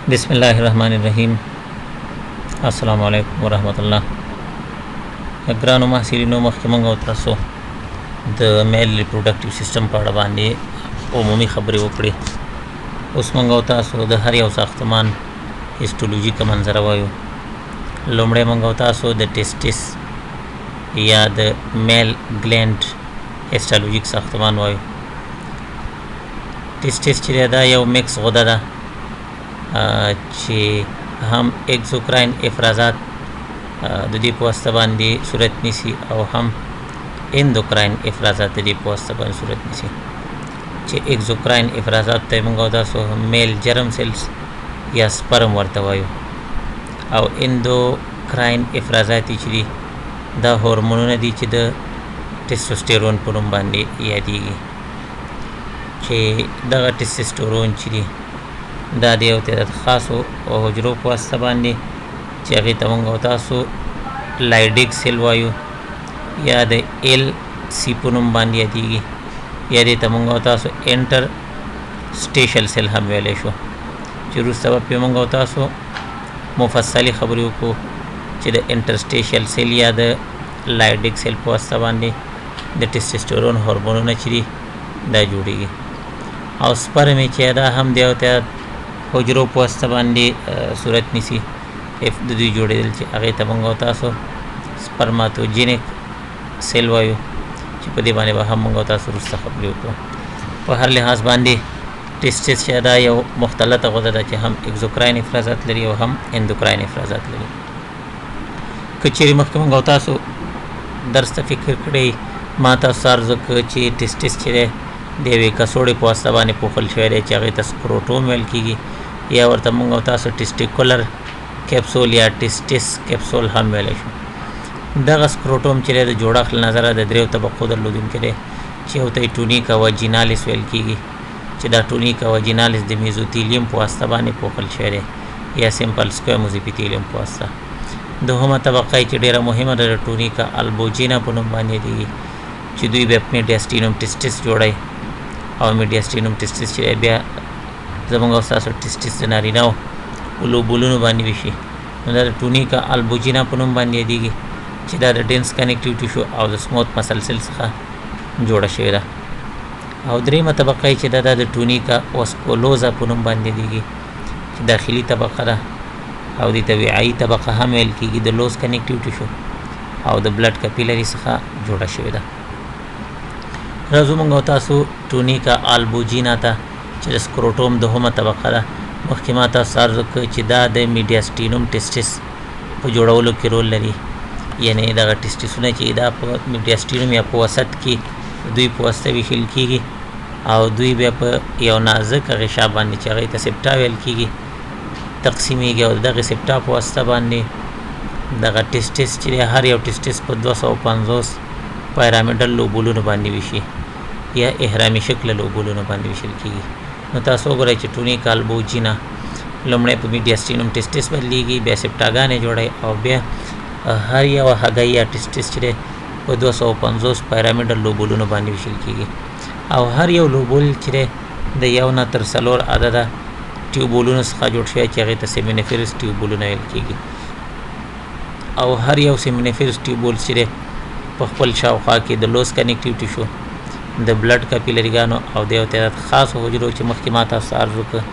बिस्मिल्लाहिर्रहमानिर्रहीम। अस्सलामु अलैकुम वरहमतुल्लाह। ګرانو محصلینو مخکې موږ او تاسو د میل ریپروډکټیو سیستم په اړه باندې عمومي خبرې وکړې. اوس موږ او تاسو د هر یو ساختمان هیسټولوژیکه منظره وایو. لومړی موږ او تاسو د ټیسټس یا د میل ګلینډ هیسټولوژیک ساختمان وایو. ټیسټس چې دا یو میکس غده ده چې هم اکزوکراین افرازات د دې په واسطه باندې صورت نیسي او هم اندوکراین افرازات د دې په واسطه باندې صورت نیسي. چې اکزوکراین افرازات ته موږ تاسو میل جرم سیلز یا سپرم ورته وایو، او اندوکراین افرازات چې دي دا هورمونونه دي چې د ټیسټوسټیرون په نوم باندې یادېږي. چې دغه ټیسټوسټیرون چې دي دا د یو تعداد خاصو حجرو په واسطه باندې چې هغې ته موږ تاسو لایډیک سیل وایو یا د ایل سی په نوم باندې یادېږي، یا دې ته موږ تاسو انټر سټیشل سیل هم ویلی شو. چې وروسته به پرې موږ تاسو مفصلې خبرې وکړو چې د انټرسټیشل سیل یا د لایډیک سیل په واسطه باندې د ټیسټوسټیرون هورمونونه چې دي دا جوړېږي. او سپرم چې دا هم د یو تعداد حجرو په واسطه باندې صورت نیسي د دوی جوړېدل، چې هغې ته موږ تاسو سپرماتوجینیک سیل وایو، چې په دې باندې به هم موږ تاسو وروسته خبرې وکړو. په هر لحاظ باندې ټیسټس چې دا یو مختلطه غده ده چې هم اکزوکراین افرازات لري او هم اندوکراین افرازات لري. که چیرې مخکې موږ تاسو درس ته فکر کړی ما تاسو عرض وکړ چې ټیسټس چې دی د یوې کڅوړې په واسطه باندې پوښل شوی دی چې هغې ته سکروټوم ویل کېږي، یا ورته موږ تاسو ټیسټیکولر کیپسول یا ټیسټس کیپسول هم ویلی شو. دغه سکروټوم چې دی د جوړښت له نظره د دریو طبقو درلودونکی دی، چې یو ته یې ټونیکا وجینالیس ویل کېږي، چې دا ټونیکا وجینالیس د میزوتیلیم په واسطه باندې پوښل شوی دی یا سمپل سکویموز اپیتیلیم په واسطه. دوهمه طبقه یې چې ډېره مهمه ده د ټونیکا البوجینا په نوم باندې یادېږي، چې دوی بیا میډیاسټینوم ټیسټس جوړوي، او میډیاسټینوم ټیسټس چې بیا زموږ او ستاسو ټیسټس د نارینهو لوبولونو باندې وشي، نو دا د ټونیکا البوجینا په نوم باندې یادېږي، چې دا د ډینس کنیکټیو ټیشو او د سموث مسل سیل څخه جوړه شوې ده. او دریمه طبقه یې چې دا د ټونیکا وسکولوزا په نوم باندې یادېږي، چې داخلي طبقه ده او دې ته وعایي طبقه هم ویل کېږي، د لوز کنیکټیو ټیشو او د بلډ کپیلري څخه جوړه شوې ده. راځو موږ تاسو ټونیکا البوجینا ته چې د سکروټوم دوهمه طبقه ده. مخکې ما تاسو عرض وکړ چې دا د میډیاسټینوم ټیسټس په جوړولو کې رول لري، یعنې دغه ټیسټسونه چې دا په میډیاسټینوم یا په وسط کې دوی په واسطه ویشل کېږي، او دوی بیا په یو نازکه غشا باندې چې هغې ته سپټا ویل کېږي تقسیمیږي، او دغه سپټا په واسطه باندې دغه ټیسټس چې دی هر یو ټیسټس په 250 پیرامډل لوبولونو باندې ویشي یا احرامي شکله لوبولونو باندې ویشل کېږي. نو تاسو وګورئ چې ټونیکا البوجینا لومړی په میډیاسټینوم ټیسټس بدلېږي، بیا سپټاګانې جوړوي، او بیا هر یو هګۍ یا ټیسټس چې دی په 250 پیرامډل لوبولونو باندې ویشل کېږي، او هر یو لوبول چې دی د یو نه تر 4 عدده ټیوبولونو څخه جوړ شوی، چې هغې ته سیمینیفرس ټیوبولونه ویل کېږي. او هر یو سیمینیفرس ټیوبول چې دی په خپل شاوخوا کې د لوز کنیکټیو ټیشو، د بلډ کپیلریګانو او د یو تعداد خاصو حجرو چې مخکې ما تاسو عرض وکړه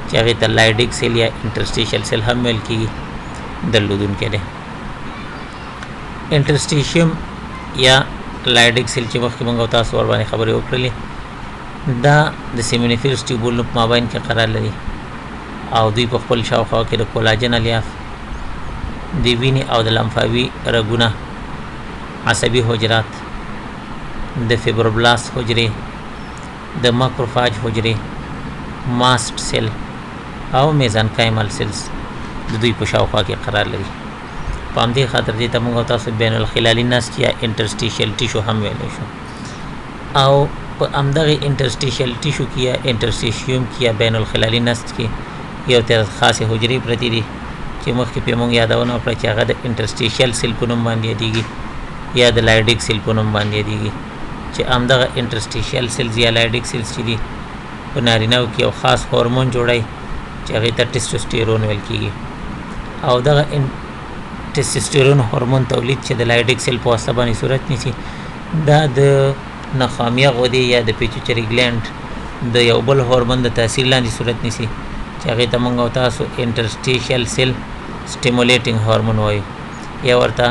چې هغې ته لایډیک سیل یا انټرسټیشل سیل هم ویل کېږي درلودونکی دی. انټرسټیشیم یا لایډیک سیل چې مخکې موږ تاسو ور باندې خبرې وکړلې، دا د سیمینیفرس ټیوبولونو په مابین کې قرار لري، او دوی په خپل شاوخوا کې د کولاجن الیاف، د وینې او د لمفاوي رګونه، عصبي حجرات، د فیبروبلاست حجرې، د ماکروفاج حجرې، ماست سیل او میزانکایمل سیلز د دوی په شاوخوا کې قرار لري. په همدې خاطر دې ته موږ تاسو بین الخلالي نسج یا انټرسټیشل ټیشو هم ویلی شو. او په همدغې انټرسټیشل ټیشو کې یا انټرسټیشیوم کې یا بین الخلالي نسج کې یو تعداد خاصې حجرې پرتې دي، چې مخکې پرې موږ یادونه وکړه چې هغه د انټرسټیشل سیل په نوم باندې یادېږي یا د لایډیک سیل په نوم باندې یادېږي. چې همدغه انټرسټیشل سیلز یا لایډیک سیلز چې دي په نارینهو کې یو خاص هورمون جوړوي، چې هغې ته ټیسټوسټیرون ویل کېږي. او دغه ټیسټوسټیرون هورمون تولید چې د لایډیک سیل په واسطه باندې صورت نیسي دا د نخامیه غدې یا د پیچوچري ګلینډ د یو بل هورمون د تاثیر لاندې صورت نیسي چې هغې ته موږ او تاسو انټرسټیشل سیل سټیمولیټینګ هورمون وایو یا ورته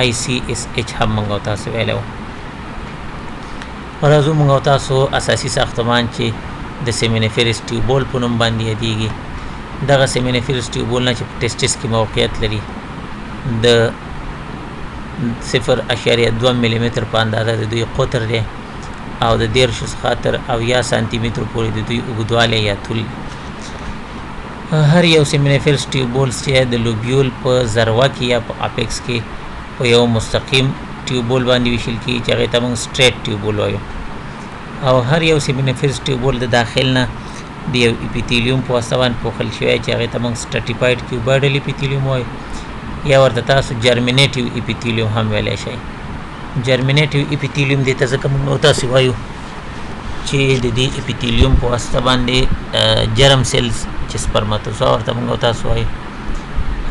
ICSH هم موږ او تاسو ویلی وو. راځو موږ او تاسو اساسي ساختمان چې د سیمینیفیرس ټیوبول په نوم باندې یادېږي. دغه سیمینیفیرس ټیوبول نه چې په ټیسټس کې موقعیت لري د 0.2 ملي متر په اندازه د دوی قطر دی او د 13 څخه تر 80 سانتي متر پورې د دوی اوږدوالی یا طول. هر یو سیمینیفیرس ټیوبول چې د لوبیول په ذروه کې یا په اپیکس کې په یو مستقیم ټیوبول باندې ویشل کېږي چې هغې ته موږ سټریټ ټیوبول وایو. او هر یو سیمینیفیرس ټیوبول د داخل نه د یو اپیتیلیوم په واسطه باندې پوښل شوی چې هغې ته موږ سټریټیفاید کیوبایډل اپیتیلیوم وایو یا ورته تاسو جرمینیټیو اپیتیلیوم هم ویلی شئ. جرمینیټیو اپیتیلیوم دې ته ځکه موږ تاسو وایو چې د دې اپیتیلیوم په واسطه باندې جرم سیلز چې سپرماتوزوا ورته موږ تاسو وایو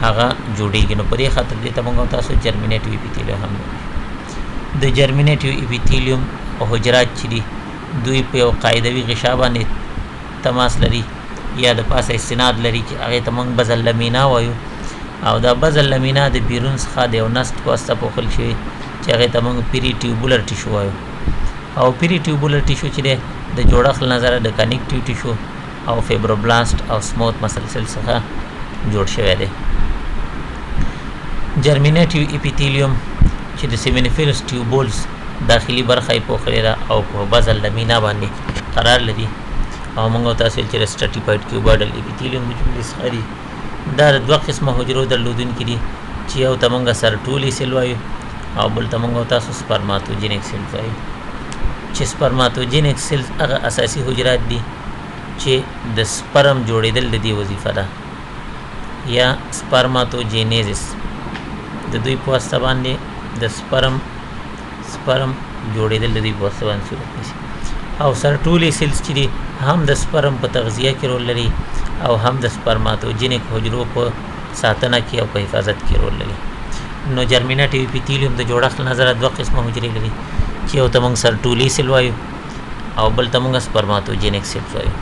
هغه جوړیږي. نو په دې خاطر دې ته موږ تاسو جرمینیټیو اپیتیلیوم هم وایو. د جرمینیټیو اپیتیلیوم حجرات چې دي دوی په یو قاعدوي غشا باندې تماس لري یا د پاسه استناد لري چې هغې ته موږ بزل لمینا وایو. او دا بزل لمینا د بیرون څخه د یو نسټ په واسطه پوښل شوي چې هغې ته موږ پیری ټیوبولر ټیشو وایو. او پیری ټیوبولر ټیشو چې دی د جوړښت نظره د کنیکټیو ټیشو او فیبروبلاست او سموث مسل سیل څخه جوړ شوی دی. جرمینیټیو اپیتیلیوم چې د سیمینیفیرس ټیوبولز داخلي برخه یې پوښلې ده او په بزل لمینا باندې قرار لري. او موږ تاسو چې سټریټیفاید کیوبایډل اپیتیلیوم د جملې څخه دي. دا د دوه قسمه حجرو درلودونکي دي چې یو ته موږ سرټولي سیل وایو او بل ته موږ تاسو سپرماتوجینیک سیل وایو. چې سپرماتوجینیک سیل هغه اساسي حجرات دي چې د سپرم جوړېدل د دې وظیفه ده یا سپرماتوجینیزس د دوی په واسطه باندې د سپرم جوړېدل د دوی په واسطه باندې صورت نیسي. او سرټولي سیلز چې دي هم د سپرم په تغذیه کې رول لري او هم د سپرماتوجینیک حجرو په ساتنه کې او په حفاظت کې رول لري. نو جرمینیټیو اپیتیلیوم د جوړښت نظره دوه قسمه حجرې لري چې یو ته موږ سرټولي سیل وایو او بل ته موږ سپرماتوجینیک سیلز وایو.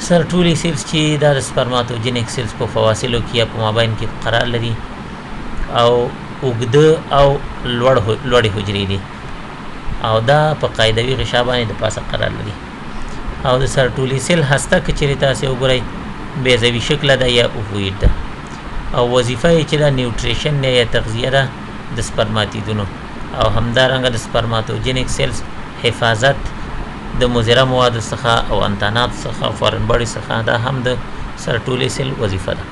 سرټولي سیلز چې دا د سپرماتوجینیک سیلز په فواصلو کې یا په مابین کې قرار لري او اوږده او لوړې حجرې دي او دا په قاعدوي غشا باندې د پاسه قرار لري. او د سرټولي سیل هسته که چیرې تاسې وګورئ بیضوي شکله ده یا اووید ده او وظیفه یې چې دا نیوټریشن نه یا تغذیه ده د سپرماتیدونو او همدارنګه د سپرماتوجینیک سیلز حفاظت د مضره موادو څخه او انتانات څخه او فارن باډي څخه دا هم د سرټولي سیل وظیفه ده.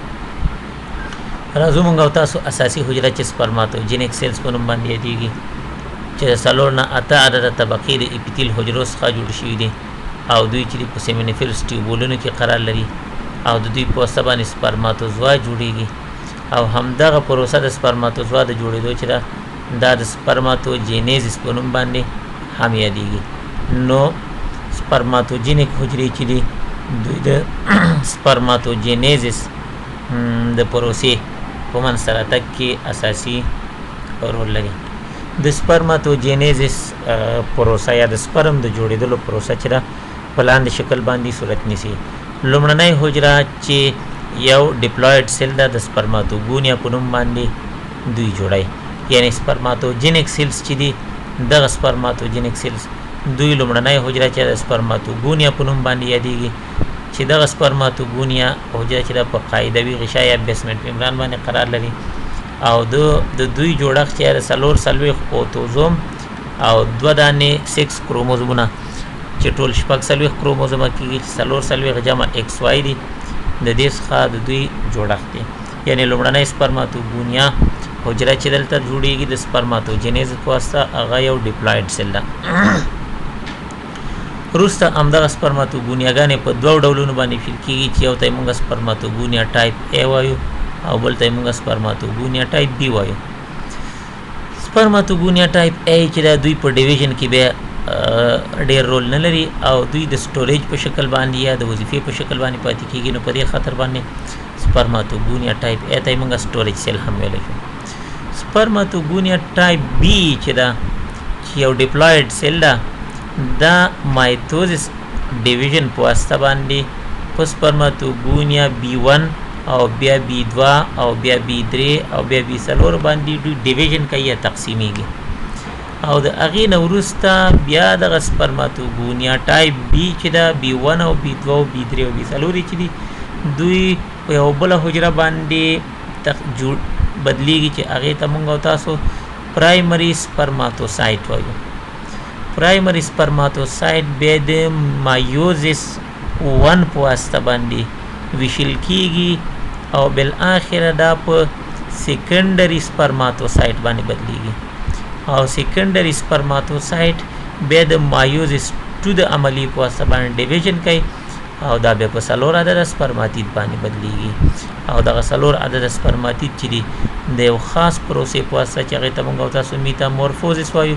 راځو موږ او تاسو اساسي حجره چې سپرماتوجینیک سیلز په نوم باندې یادېږي چې 4 نه 8 عدده طبقې د اپیتیل حجرو څخه جوړ شوي دي او دوی چې په سیمینیفیرس ټیوبولونو کې قرار لري او د دوی په واسطه باندې سپرماتوزوا جوړیږي. او همدغه پروسه د سپرماتوزوا د جوړېدو چې دا د سپرماتوجینیزس په نوم باندې هم یادېږي. نو سپرماتوجینیک حجرې چې دي دوی د سپرماتوجینیزس د پروسې په منځته راتګ کې اساسي رول لري. د سپرماتوجینیزس پروسه یا د سپرم د جوړېدلو پروسه چې ده په لاندې شکل باندې صورت نیسي. لومړنۍ حجره چې یو ډیپلوید سیل ده د سپرماتوګونیا په نوم باندې دوی جوړی یعنی سپرماتوجینیک سیلز چې دي دغه سپرماتوجینیک سیلز دوی لومړنۍ حجره چې د سپرماتوګونیا په نوم باندې یادېږي چې دغه سپرماتوګونیا حجره چې په قاعدوي غشا یا بیسمنټ ممبران باندې قرار لري او د دوی جوړښت چې د 4 اوتوزوم او 2 دانې 6 کروموزومونه چې ټول 4 کروموزومه کېږي چې 4 جمع ایکس واي دي د دې څخه د دوی جوړښت دی. یعنی لومړنۍ سپرماتوګونیا حجره چې دلته جوړیږي د سپرماتوجینیز په واسطه هغه یو ډیپلوید سیل ده. وروسته همدغه سپرماتوګونیاګانې په دوه ډولونو باندې ویشل کېږي چې یو ته یې موږ سپرماتوګونیا ټایپ A وایو او بل ته یې موږ سپرماتوګونیا ټایپ B وایو. سپرماتوګونیا ټایپ A چې دا دوی په ډیویژن کې بیا ډېر رول نه لري او دوی د سټوریج په شکل باندې یا د وظیفې په شکل باندې پاتې کیږي. نو په دې خاطر باندې سپرماتوګونیا ټایپ A ته موږ سټوریج سیل هم ویلی شو. سپرماتوګونیا ټایپ B چې دا چې یو ډیپلویډ سیل ده دا مایتوزس ډیویژن په واسطه باندې په سپرماتوګونیا B1 او بیا B2 او بیا B3 او بیا B4 باندې ډیویژن کوي یا تقسیمیږي او د هغې نه وروسته بیا دغه سپرماتوګونیا ټایپ B چې دا B1 او B2 او B3 او B4 چې دي دوی په یو بله حجره باندې بدلیږي چې هغې ته مونږ او تاسو پرایمري سپرماتوسایت وایو. پرایمري سپرماتوسایت بیا د مایوزس 1 په واسطه باندې ویشل کیږي او بالاخره دا په سیکنډري سپرماتوسایت باندې بدلیږي او سیکنډري سپرماتوسایت بیا د مایوزس 2 د عملی په واسطه باندې ډیویژن کوي او دا بیا په څلور عدده سپرماتید باندې بدلیږي او دغه څلور عدده سپرماتید چې دي د یو خاص پروسې په واسطه چې هغې ته موږ او تاسو میتامورفوزس وایو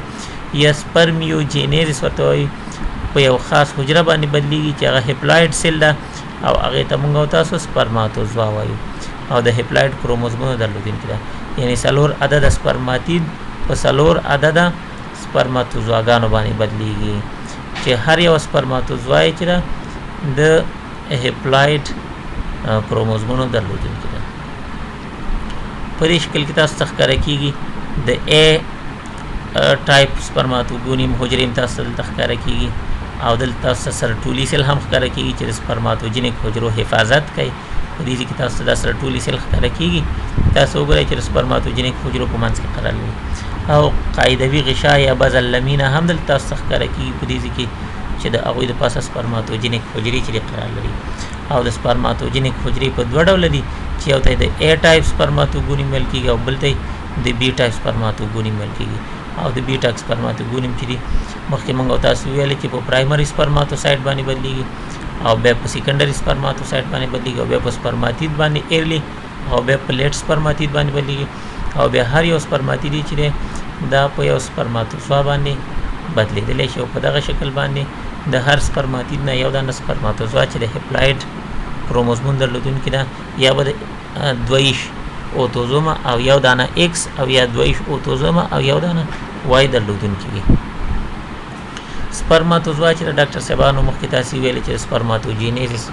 یا سپرمیوجینیزس ورته وایو په یو خاص حجره باندې بدلیږي چې هغه هیپلایډ سیل ده او هغې ته موږ او تاسو سپرماتوزوا وایو او د هیپلایډ کروموزومونو درلودونکې ده. یعنې څلور عدده سپرماتید په څلور عدده سپرماتوزواګانو باندې بدلیږي چې هر یو سپرماتوزوا یې چې ده د هیپلایډ کروموزومونو درلودونکې ده. په دې شکل کې تاسو ته ښکاره کېږي د A ټایپ سپرماتوګونیم حجرې هم تاسو ته دلته ښکاره کېږي او دلته تاسو ته سرټولي سیل هم ښکاره کېږي چې د سپرماتوجینیک حجرو حفاظت کوي. په دې کې تاسو ته دا سرټولي سیل ښکاره کېږي. تاسو وګورئ چې د سپرماتوجینیک حجرو په منځ کې قرار لري او قاعدوي غشا یا بزل لمینه هم دلته تاسو ته ښکاره کېږي په دې کې چې د هغوی د پاسه سپرماتوجینیک حجرې چې قرار لري او د سپرماتوجینیک حجرې په دوه ډوله دي چې یو ته د A ټایپ سپرماتوګونیم ویل کېږي او بل ته د B ټایپ سپرماتوګونیم ویل کېږي او د B ټایپ سپرماتوګونیم چې دي مخکې موږ تاسو ویل چې په پرایمري سپرماتوسایت باندې بدلیږي او بیا په سیکنډري سپرماتوسایت باندې بدلیږي او بیا په سپرماتید باندې ایرلی او بیا په لیټ سپرماتید باندې بدلیږي او بیا هر یو سپرماتید چې دی دا په یو سپرماتوزوا باندې بدلیدلی شي او په دغه شکل باندې د هر سپرماتید نه یو دانه سپرماتوزوا چې د هیپلایډ کروموزوم درلودونکې ده یا به د دویش اوتوزوما او یو دانه ایکس او یا دویش اوتوزوما او یو دانه وای درلودونکې وي. سپرماتوزوا چې د ډاکټر صاحبانو مخکې تاسې ویلې چې سپرماتوجینیزس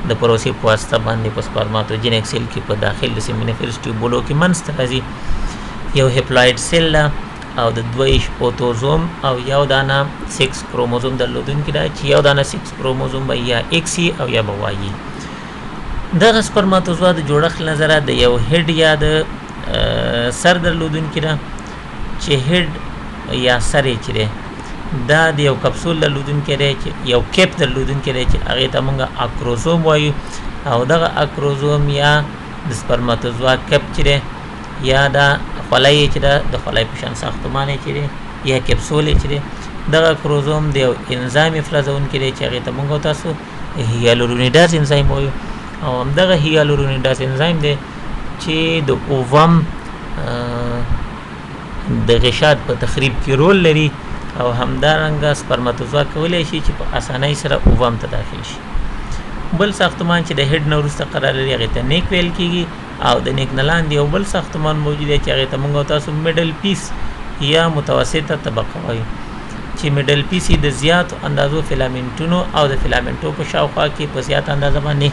د پروسې په واسطه باندې په سپرماتوجینیک سیل کې په داخل د سیمینیفرس ټیوبولو کې منځته راځي یو هیپلایډ سیل ده او د دویش اوتوزوم او یو دانه 6 کروموزوم درلودونکې ده چې یو دانه 6 کروموزوم به یا ایکس او یا به وای. دغه سپرماتوزوا د جوړښت نظره د یو هډ یا د سر درلودونکې ده چې هډ یا سر یې چې دی دا د یو کپسول درلودونکی دی چې یو کیپ درلودونکی دی چې هغې ته موږ اکروزوم وایو او دغه اکروزوم یا د سپرماتوزوا کیپ چې دی یا دا خولۍ چې ده د خولۍ په شان ساختمان یې چې دی یا کپسول یې چې دی دغه اکروزوم د یو انزایم افرازونکی دی چې هغې ته موږ تاسو هیالورونیډاز انزایم وایو او همدغه هیالورونیډاز انزایم دی چې د اووم د غشا په تخریب کې رول لري او همدارنګه سپرماتوزوا کولی شي چې په اسانۍ سره اووم ته داخل شي. بل ساختمان چې د هډ نه وروسته قرار لري هغې ته نیک ویل کېږي او د نیک نه لاندې یو بل ساختمان موجود دی چې هغې ته موږ تاسو میډل پیس یا متوسطه طبقه وایو چې میډل پیس یې د زیاتو اندازو فیلامنټونو او د فیلامنټو په شاوخوا کې په زیاته اندازه باندې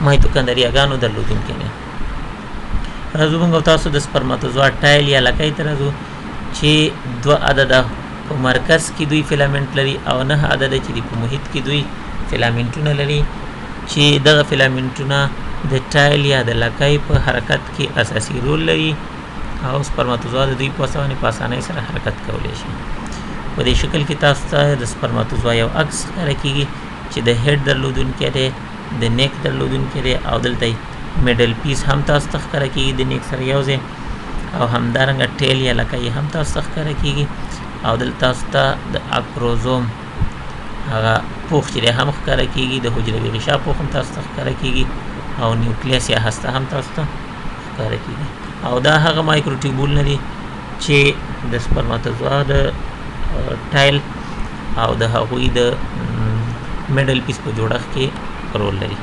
مایتوکندریاګانو درلودونکي دي. راځو موږ تاسو د سپرماتوزوا ټایل یا لکۍ ته راځو چې دوه عدده په مرکز کې دوی فیلامنټ لري او 9 عدده چې په محیط کې دوی فیلامنټونه لري چې دغه فیلامنټونه د ټایل یا د لکۍ په حرکت کې اساسي رول لري او سپرماتوزوا د دوی په واسطه باندې په اسانۍ سره حرکت کولی شي. په دې شکل کې تاسو ته د سپرماتوزوا یو عکس ښکاره کېږي چې د هډ درلودونکی دی د نیک درلودونکی دی او دلته میډل پیس هم تاسو ته ښکاره کېږي د نیک سره یو ځای او همدارنګه ټیل یا لکۍ هم تاسو ته ښکاره کېږي او دلته تاسو ته د اکروزوم هغه پوښ چې دی هم ښکاره کېږي د حجروي غشا پوښ هم تاسو ته ښکاره کېږي او نیوکلیس یا هسته هم تاسو ته ښکاره کېږي او دا هغه مایکروټیوبولونه دي چې د سپرماتوزوا د ټایل او د هغوی د میډل پیس په جوړښت کې رول لري.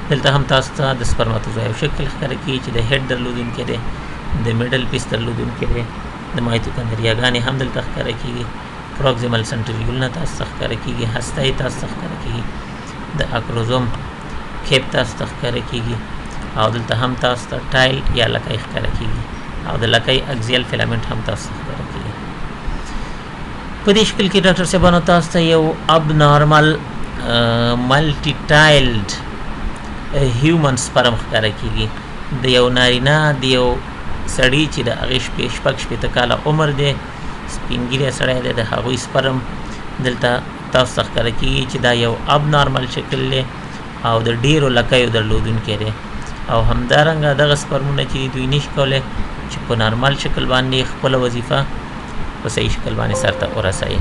دلته هم تاسو ته د سپرماتوزوا شکل ښکاره کیږي چې د هډ درلودونکی دی، د میډل پیس درلودونکی دی، د مایتوکاندریاګانې هم دلته ښکاره کیږي، پروکسیمل سنټریولونه تاسو ته ښکاره کیږي، هسته یې تاسو ته ښکاره کیږي، د اکروزوم کیپ تاسو ته ښکاره کیږي، او دلته هم تاسو ته ټایل یا لکۍ ښکاره کیږي، او د لکۍ اکزیل فیلامنټ هم تاسو ته ښکاره کیږي. په دې شکل کې ډاکټر صاحبانو تاسو ته یو اب نارمل ملټي ټایلډ هیومن سپرم ښکاره کیږي، د یو نارینه د یو سړي چې د هغې شپږ شپېته کاله عمر دی، سپین ږیری سړی دی، د هغوی سپرم دلته تاسو ته ښکاره کیږي چې دا یو اب نارمل شکل دی او د ډیرو لکیو درلودونکی دی. او همدارنګه دغه سپرمونه چې دوی نشي کولی چې په نارمل شکل باندې خپله وظیفه په صحیح شکل باندې سرته ورسوي.